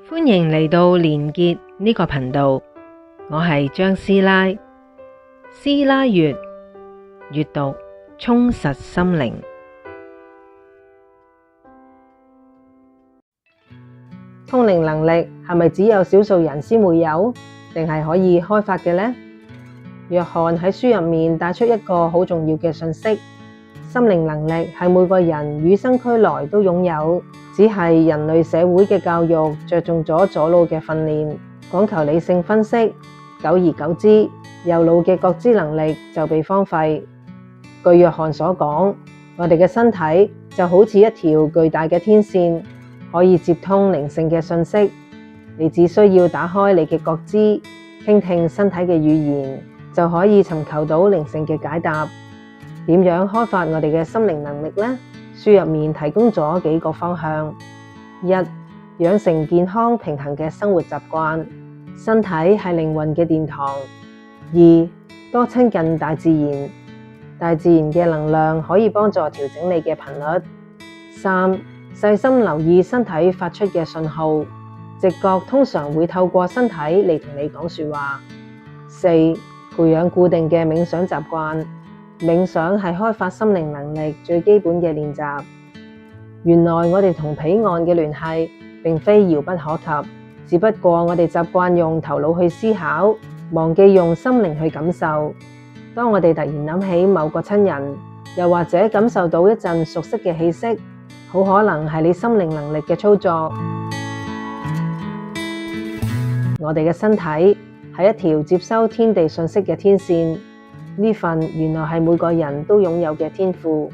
歡迎嚟到連結呢個頻道，我係張師奶。師奶閱閱讀充實心靈。通靈能力係咪只有少數人先會有，定係可以開發嘅呢？約翰喺書入面帶出一個好重要嘅訊息：心靈能力係每個人與生俱來都擁有，只係人類社會嘅教育着重咗左腦嘅訓練，講求理性分析，久而久之，右腦嘅覺知能力就被荒廢。據約翰所講，我哋嘅身體就好似一條巨大嘅天線，可以接通靈性嘅訊息。你只需要打開你嘅覺知，傾聽身體嘅語言，就可以尋求到靈性嘅解答。點樣開發我哋嘅心靈能力呢？書入面提供咗幾個方向：一、養成健康平衡嘅生活習慣，身體係靈魂嘅殿堂；二、多親近大自然，大自然嘅能量可以幫助調整你嘅頻率；三、細心留意身體發出嘅信號，直覺通常會透過身體嚟同你講說話；四、培養固定嘅冥想習慣，冥想係開發心靈能力最基本嘅練習。原來我哋同彼岸嘅聯繫並非遙不可及，只不過我哋習慣用頭腦去思考，忘記用心靈去感受。當我哋突然諗起某個親人，又或者感受到一陣熟悉嘅氣息，好可能係你心靈能力嘅操作。我哋嘅身體係一條接收天地信息嘅天線，呢份原來係每個人都擁有嘅天賦。